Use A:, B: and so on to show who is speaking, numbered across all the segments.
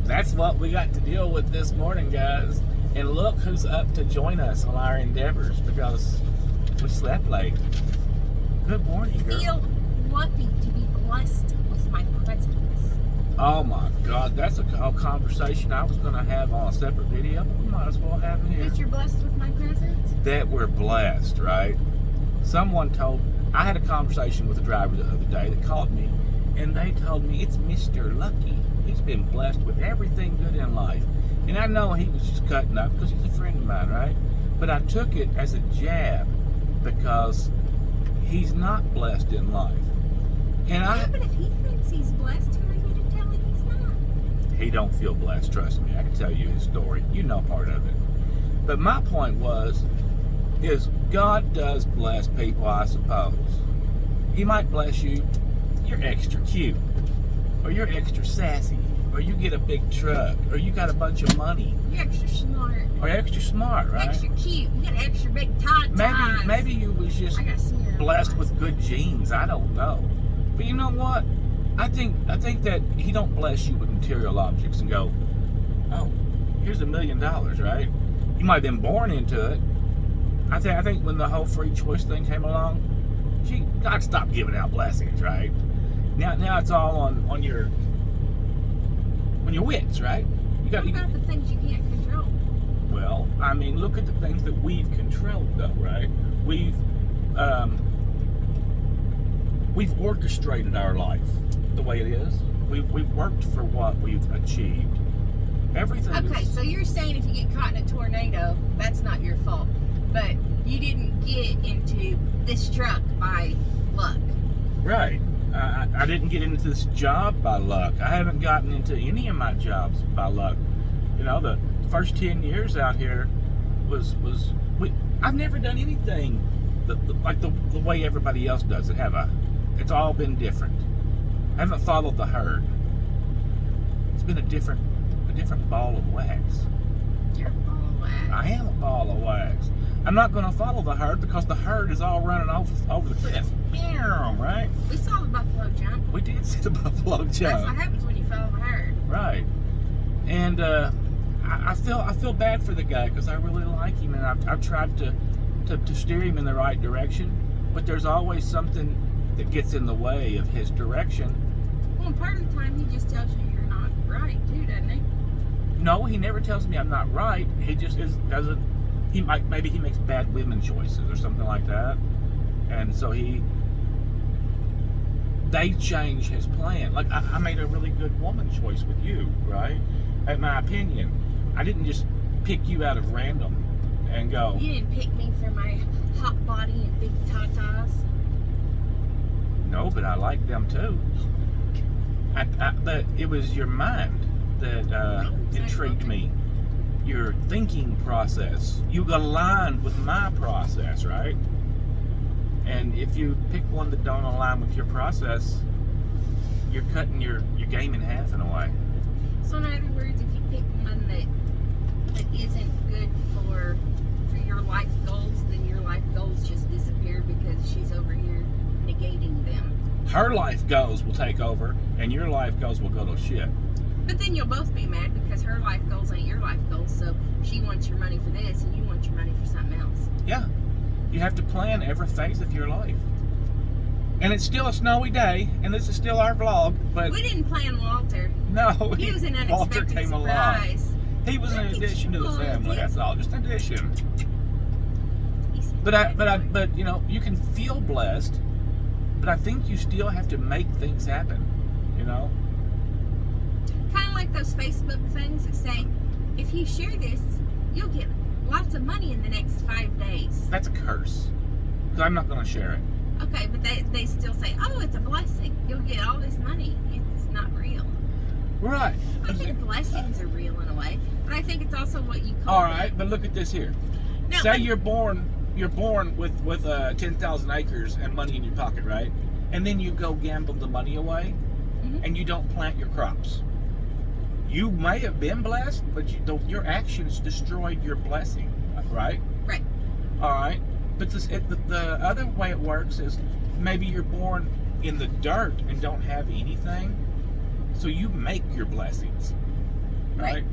A: That's what we got to deal with this morning, guys. And look who's up to join us on our endeavors because we slept late. Good morning, girl.
B: I feel lucky to be blessed with my presence.
A: Oh my God, that's a whole conversation I was going to have on a separate video, but we might as well have it here.
B: That you're blessed with my presence?
A: That we're blessed, right? I had a conversation with a driver the other day that called me, and they told me it's Mr. Lucky. He's been blessed with everything good in life. And I know he was just cutting up because he's a friend of mine, right? But I took it as a jab because he's not blessed in life. And
B: Yeah, but if he thinks he's blessed, who are you to tell him he's not?
A: he don't feel blessed, trust me. I can tell you his story. You know part of it. But my point is God does bless people, I suppose. He might bless you. You're extra cute, or you're extra sassy, or you get a big truck, or you got a bunch of money,
B: You're extra smart.
A: or extra smart, right?
B: Extra cute. You got extra big tatas.
A: Maybe you was just
B: I got smear on
A: blessed
B: mine.
A: with good genes. I don't know. But you know what? I think that he don't bless you with material objects and go, oh, here's $1 million, right? You might have been born into it. I think when the whole free choice thing came along, God stopped giving out blessings, right? Now it's all on your wits, right?
B: What about the things you can't control?
A: Well, I mean, look at the things that we've controlled, though, right? We've orchestrated our life the way it is. We've worked for what we've achieved. Everything.
B: Okay, so you're saying if you get caught in a tornado, that's not your fault. But you didn't get into this truck by luck.
A: Right. I didn't get into this job by luck. I haven't gotten into any of my jobs by luck. You know, the first 10 years out here I've never done anything like the way everybody else does it, have I? It's all been different. I haven't followed the herd. It's been a different ball of wax.
B: You're a ball of wax.
A: I am a ball of wax. I'm not going to follow the herd because the herd is all running over the cliff. Right?
B: We saw the buffalo jump.
A: We did see the buffalo
B: That's
A: jump.
B: what happens when you follow the herd.
A: Right. And I feel bad for the guy because I really like him, and I've tried to steer him in the right direction, but there's always something that gets in the way of his direction.
B: Well, part of the time he just tells you you're not right, too, doesn't he?
A: No, he never tells me I'm not right. He just doesn't. Maybe he makes bad women choices or something like that, and so they change his plan. Like I made a really good woman choice with you, right? In my opinion, I didn't just pick you out of random and go.
B: You didn't pick me for my hot body and big tatas.
A: No, but I like them too. But it was your mind that intrigued me. Your thinking process. You aligned with my process, right? And if you pick one that don't align with your process, you're cutting your game in half in a way.
B: So in other words, if you pick one that isn't good for your life goals, then your life goals just disappear because she's over here negating them.
A: Her life goals will take over, and your life goals will go to shit.
B: But then you'll both be mad because her life goals ain't your life goals. So she wants your money for this, and you want your money for something else.
A: Yeah. You have to plan every phase of your life. And it's still a snowy day, and this is still our vlog, but
B: We didn't plan Walter.
A: no,
B: He was an
A: Walter
B: unexpected
A: came
B: surprise.
A: along. He was an addition to the family. That's all, just an addition.
B: He said,
A: But you know, you can feel blessed, but I think you still have to make things happen. You know.
B: kind of like those Facebook things that say, if you share this, you'll get lots of money in the next 5 days.
A: That's a curse. Because I'm not going to share it.
B: Okay, but they still say, oh, it's a blessing. You'll get all this money. It's not real.
A: Right.
B: I think blessings are real in a way, but I think it's also what you call
A: All right, but look at this here.
B: Now,
A: Say you're born with 10,000 acres and money in your pocket, right? And then you go gamble the money away, and you don't plant your crops. You may have been blessed, but your actions destroyed your blessing, right?
B: Right.
A: All right. But the other way it works is maybe you're born in the dirt and don't have anything, so you make your blessings. right?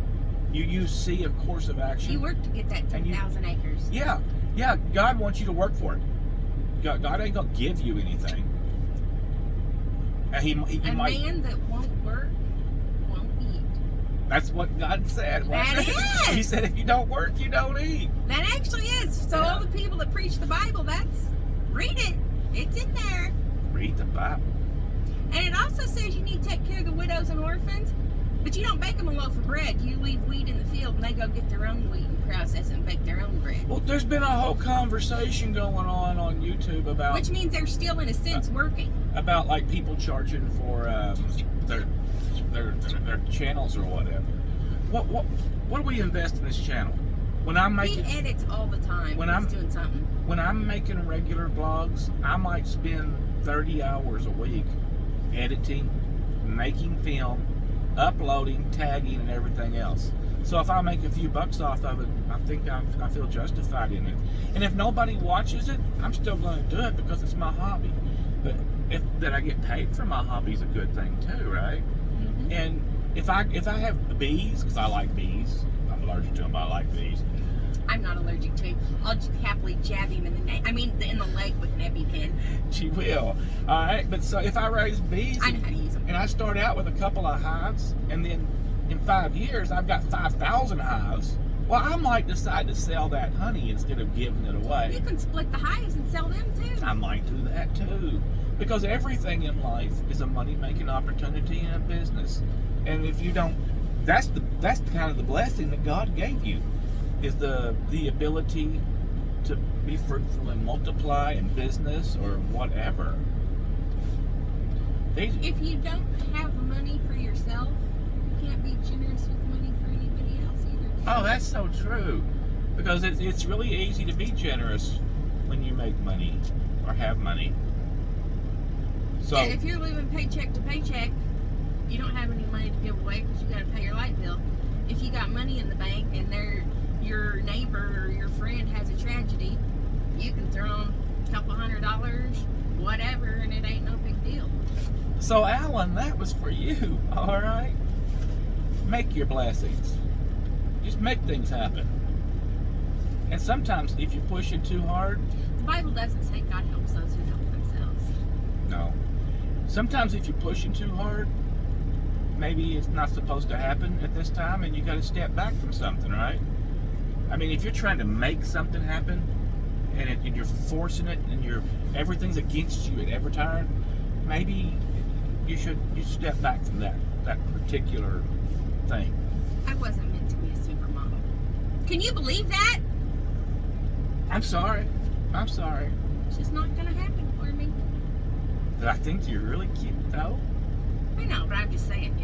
A: You see a course of action.
B: You work to get that
A: And you-
B: 10,000 acres.
A: Yeah, God wants you to work for it. God ain't gonna give you anything. And he
B: A
A: might.
B: man that won't work won't eat.
A: That's what God said.
B: That
A: wasn't it?
B: is.
A: He said, if you don't work, you don't eat.
B: That actually is. So
A: Yeah.
B: all the people that preach the Bible, read it. It's in there.
A: Read the Bible.
B: And it also says you need to take care of the widows and orphans, but you don't bake them a loaf of bread. You leave wheat in the field and they go get their own wheat and process it and bake their own bread.
A: Well, there's been a whole conversation going on YouTube about
B: Which means they're still, in a sense, working.
A: about like people charging for their channels or whatever. What do we invest in this channel? When I'm making
B: He edits all the time.
A: When
B: He's
A: I'm-
B: doing something.
A: when I'm making regular vlogs, I might spend 30 hours a week editing, making film, uploading, tagging, and everything else. So if I make a few bucks off of it, I think I feel justified in it. And if nobody watches it, I'm still going to do it because it's my hobby. But if that I get paid for my hobby is a good thing too, right?
B: Mhm.
A: And if I have bees, because I like bees, I'm allergic to them, but I like bees.
B: I'm not allergic to him. I'll just happily jab him in the leg with an EpiPen.
A: She will. All right, but so if I raise bees,
B: I know how to use them.
A: and I start out with a couple of hives, and then in 5 years I've got 5,000 hives. Well, I might decide to sell that honey instead of giving it
B: You
A: away.
B: can split the hives and sell them too.
A: I might do that too, because everything in life is a money-making opportunity in a business. And if you don't, that's kind of the blessing that God gave you, is the ability to be fruitful and multiply in business or whatever.
B: If you don't have money for yourself, you can't be generous with money for anybody else either.
A: Oh, that's so true. Because it's really easy to be generous when you make money or have money. So,
B: Yeah, if you're living paycheck to paycheck, you don't have any money to give away because you got to pay your light bill. If you got money in the bank and your neighbor or your friend has a tragedy, you can throw them a couple $100, whatever, and it ain't no big deal.
A: so Alan, that was for you. All right. Make your blessings. Just make things happen. And sometimes, if you push it too hard,
B: The Bible doesn't say God helps those who help themselves.
A: no. Sometimes, if you push it too hard, maybe it's not supposed to happen at this time, and you got to step back from something, right? I mean, if you're trying to make something happen, and you're forcing it, and everything's against you at every turn, maybe you should step back from that particular thing.
B: I wasn't meant to be a supermodel. Can you believe that?
A: I'm sorry.
B: It's just not going to happen for me.
A: I think you're really cute, though.
B: I know, but I'm just saying,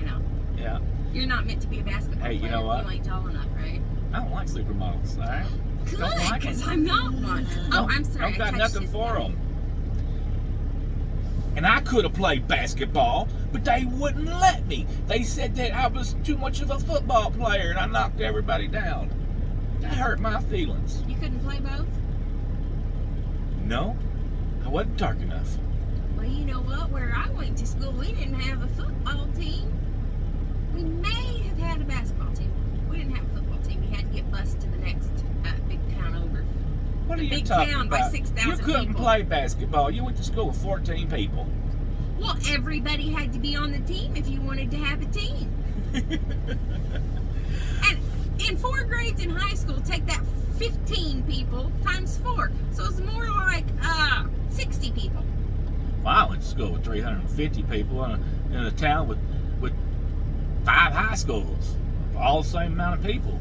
A: Yeah.
B: You're not meant to be a basketball
A: Hey, you
B: player.
A: know what?
B: You ain't tall enough, right?
A: I don't like supermodels, all right?
B: Good,
A: Don't like
B: because
A: 'em.
B: I'm not one. Oh, I'm sorry.
A: I've got
B: I touched
A: nothing
B: his
A: for
B: belly.
A: them. And I could have played basketball, but they wouldn't let me. They said that I was too much of a football player and I knocked everybody down. That hurt my feelings.
B: You couldn't play both?
A: No, I wasn't dark enough.
B: Well, you know what? Where I went to school, we didn't have a football team. We may have had a basketball team. We didn't have a football team. We had to get bused to the next big town over.
A: What are
B: The
A: you
B: big
A: talking
B: town by
A: about?
B: 6,000
A: You couldn't
B: people.
A: play basketball. You went to school with 14 people.
B: Well, everybody had to be on the team if you wanted to have a team. And in 4 grades in high school, take that 15 people times 4. So it's more like 60 people.
A: Well, I went to school with 350 people in a town with 5 high schools. All the same amount of people.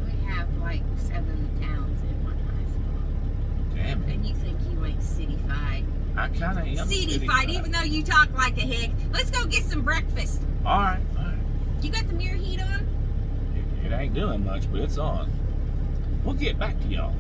B: We have like 7 towns in one high school.
A: Damn it.
B: And you think you ain't city-fied.
A: I kind of am.
B: City-fied, even though you talk like a hick. Let's go get some breakfast.
A: All right.
B: You got the mirror heat on?
A: It ain't doing much, but it's on. We'll get back to y'all.